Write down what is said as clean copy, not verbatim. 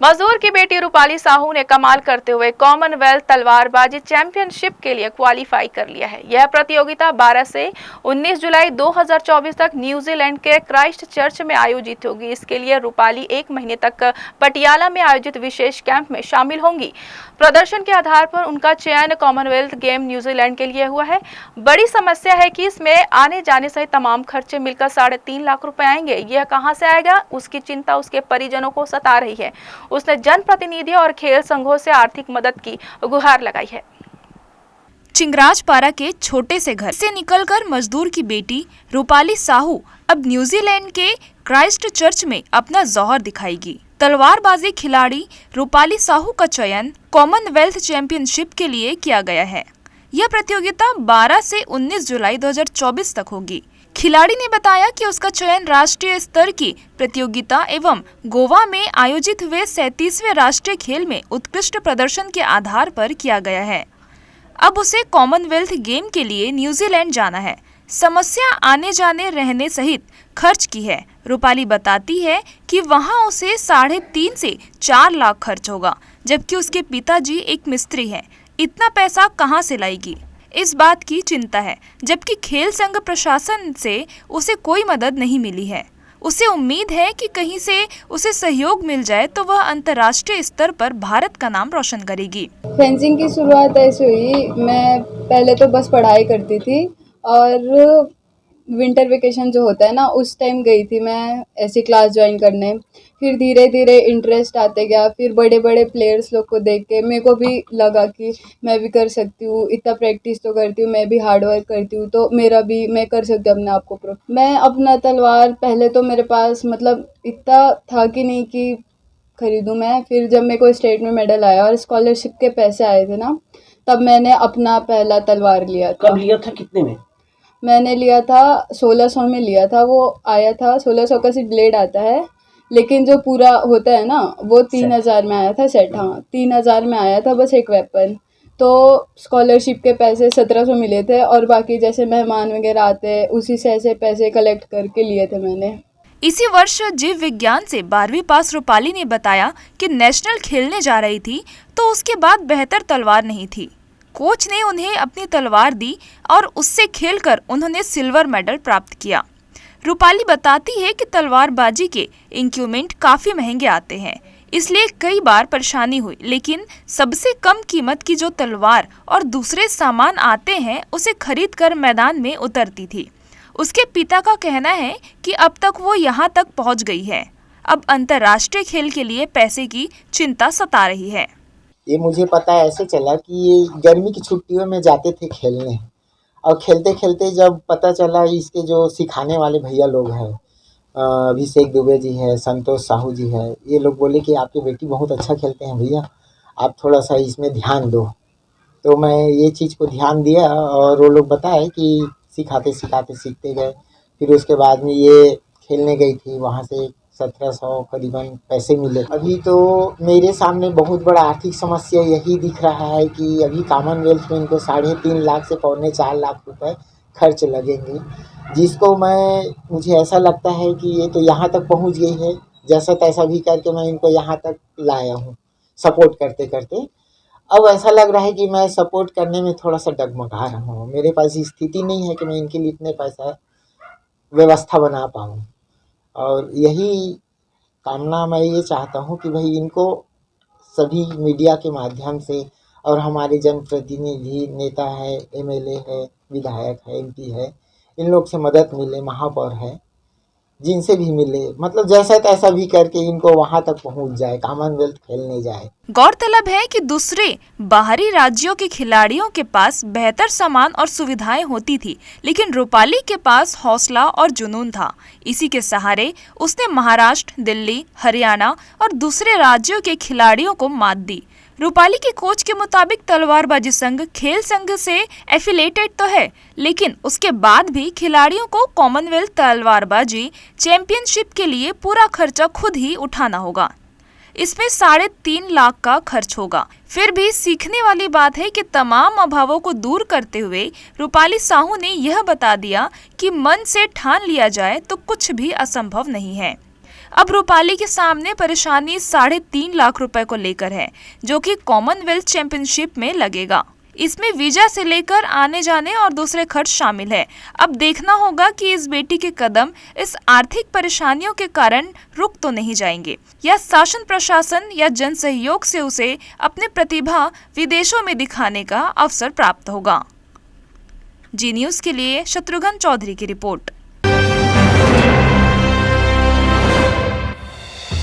मजदूर की बेटी रूपाली साहू ने कमाल करते हुए कॉमनवेल्थ तलवारबाजी चैंपियनशिप के लिए क्वालिफाई कर लिया है। यह प्रतियोगिता 12 से 19 जुलाई 2024 तक न्यूजीलैंड के क्राइस्ट चर्च में आयोजित होगी। इसके लिए रूपाली 1 महीने तक पटियाला में आयोजित विशेष कैंप में शामिल होंगी। प्रदर्शन के आधार पर उनका चयन कॉमनवेल्थ गेम न्यूजीलैंड के लिए हुआ है। बड़ी समस्या है कि इसमें आने जाने सहित तमाम खर्चे मिलकर 3.5 लाख रुपए आएंगे। यह कहां से आएगा, उसकी चिंता उसके परिजनों को सता रही है। उसने जनप्रतिनिधियों और खेल संघों से आर्थिक मदद की गुहार लगाई है। चिंगराजपारा के छोटे से घर से निकलकर मजदूर की बेटी रूपाली साहू अब न्यूजीलैंड के क्राइस्ट चर्च में अपना जौहर दिखाएगी। तलवारबाजी खिलाड़ी रूपाली साहू का चयन कॉमनवेल्थ चैंपियनशिप के लिए किया गया है। यह प्रतियोगिता 12 से 19 जुलाई 2024 तक होगी। खिलाड़ी ने बताया कि उसका चयन राष्ट्रीय स्तर की प्रतियोगिता एवं गोवा में आयोजित हुए 37वें राष्ट्रीय खेल में उत्कृष्ट प्रदर्शन के आधार पर किया गया है। अब उसे कॉमनवेल्थ गेम के लिए न्यूजीलैंड जाना है। समस्या आने जाने रहने सहित खर्च की है। रूपाली बताती है कि वहां उसे 3.5 से 4 लाख खर्च होगा, जबकि उसके पिताजी एक मिस्त्री हैं। इतना पैसा कहां से लाएगी, इस बात की चिंता है। जबकि खेल संघ प्रशासन से उसे कोई मदद नहीं मिली है। उसे उम्मीद है कि कहीं से उसे सहयोग मिल जाए तो वह अंतर्राष्ट्रीय स्तर पर भारत का नाम रोशन करेगी। फेंसिंग की शुरुआत ऐसे हुई, मैं पहले तो बस पढ़ाई करती थी और विंटर वेकेशन जो होता है ना, उस टाइम गई थी मैं ऐसी क्लास ज्वाइन करने। फिर धीरे धीरे इंटरेस्ट आते गया। फिर बड़े बड़े प्लेयर्स लोग को देख के मेरे को भी लगा कि मैं भी कर सकती हूँ। इतना प्रैक्टिस तो करती हूँ, मैं भी हार्ड वर्क करती हूँ, तो मैं कर सकती हूँ अपने आप को प्रो। मैं अपना तलवार पहले तो मेरे पास मतलब इतना था कि नहीं कि खरीदूँ मैं। फिर जब मेरे को स्टेट में मेडल आया और स्कॉलरशिप के पैसे आए थे ना, तब मैंने अपना पहला तलवार लिया था। कब लिया था, कितने में? मैंने लिया था 1600 में लिया था। वो आया था 1600 का सिर्फ ब्लेड आता है, लेकिन जो पूरा होता है ना वो 3000 में आया था सेट। हाँ, 3000 में आया था बस एक वेपन। तो स्कॉलरशिप के पैसे 1700 मिले थे और बाकी जैसे मेहमान वगैरह आते हैं उसी से ऐसे पैसे कलेक्ट करके लिए थे मैंने। इसी वर्ष जीव विज्ञान से 12वीं पास रूपाली ने बताया कि नेशनल खेलने जा रही थी तो उसके बाद बेहतर तलवार नहीं थी। कोच ने उन्हें अपनी तलवार दी और उससे खेलकर उन्होंने सिल्वर मेडल प्राप्त किया। रूपाली बताती है कि तलवारबाजी के इक्विपमेंट काफी महंगे आते हैं, इसलिए कई बार परेशानी हुई, लेकिन सबसे कम कीमत की जो तलवार और दूसरे सामान आते हैं उसे खरीदकर मैदान में उतरती थी। उसके पिता का कहना है कि अब तक वो यहाँ तक पहुँच गई है। अब अंतर्राष्ट्रीय खेल के लिए पैसे की चिंता सता रही है। ये मुझे पता ऐसे चला कि ये गर्मी की छुट्टियों में जाते थे खेलने, और खेलते खेलते जब पता चला इसके जो सिखाने वाले भैया लोग हैं, अभिषेक दुबे जी है, संतोष साहू जी है, ये लोग बोले कि आपकी बेटी बहुत अच्छा खेलते हैं भैया, आप थोड़ा सा इसमें ध्यान दो। तो मैं ये चीज़ को ध्यान दिया और वो लोग बताए कि सिखाते सिखाते सीखते गए। फिर उसके बाद में ये खेलने गई थी, वहाँ से 1700 करीबन पैसे मिले। अभी तो मेरे सामने बहुत बड़ा आर्थिक समस्या यही दिख रहा है कि अभी कॉमनवेल्थ में इनको 3.5 लाख से 4.25 लाख रुपए खर्च लगेंगे, जिसको मुझे ऐसा लगता है कि ये तो यहाँ तक पहुँच गई है, जैसा तैसा भी करके मैं इनको यहाँ तक लाया हूँ सपोर्ट करते करते। अब ऐसा लग रहा है कि मैं सपोर्ट करने में थोड़ा सा डगमगा रहा हूँ। मेरे पास स्थिति नहीं है कि मैं इनके लिए इतने पैसा व्यवस्था बना पाऊँ, और यही कामना मैं ये चाहता हूँ कि भाई इनको सभी मीडिया के माध्यम से और हमारे जनप्रतिनिधि नेता है, एमएलए है, विधायक है, एमपी है, इन लोग से मदद मिले, महापौर है, जिनसे भी मिले, मतलब जैसा तैसा भी करके इनको वहां तक पहुंच जाए, कॉमनवेल्थ खेलने जाए। गौरतलब है कि दूसरे बाहरी राज्यों के खिलाड़ियों के पास बेहतर सामान और सुविधाएं होती थी, लेकिन रूपाली के पास हौसला और जुनून था। इसी के सहारे उसने महाराष्ट्र, दिल्ली, हरियाणा और दूसरे राज्यों के खिलाड़ियों को मात दी। रूपाली के कोच के मुताबिक तलवारबाजी संघ खेल संघ से एफिलेटेड तो है, लेकिन उसके बाद भी खिलाड़ियों को कॉमनवेल्थ तलवारबाजी चैंपियनशिप के लिए पूरा खर्चा खुद ही उठाना होगा। इसमें 3.5 लाख का खर्च होगा। फिर भी सीखने वाली बात है कि तमाम अभावों को दूर करते हुए रूपाली साहू ने यह बता दिया कि मन से ठान लिया जाए तो कुछ भी असंभव नहीं है। अब रूपाली के सामने परेशानी 3.5 लाख रुपए को लेकर है, जो कि कॉमनवेल्थ चैंपियनशिप में लगेगा। इसमें वीजा से लेकर आने जाने और दूसरे खर्च शामिल है। अब देखना होगा कि इस बेटी के कदम इस आर्थिक परेशानियों के कारण रुक तो नहीं जाएंगे, या शासन प्रशासन या जन सहयोग से उसे अपनी प्रतिभा विदेशों में दिखाने का अवसर प्राप्त होगा। जी न्यूज़ के लिए शत्रुघ्न चौधरी की रिपोर्ट।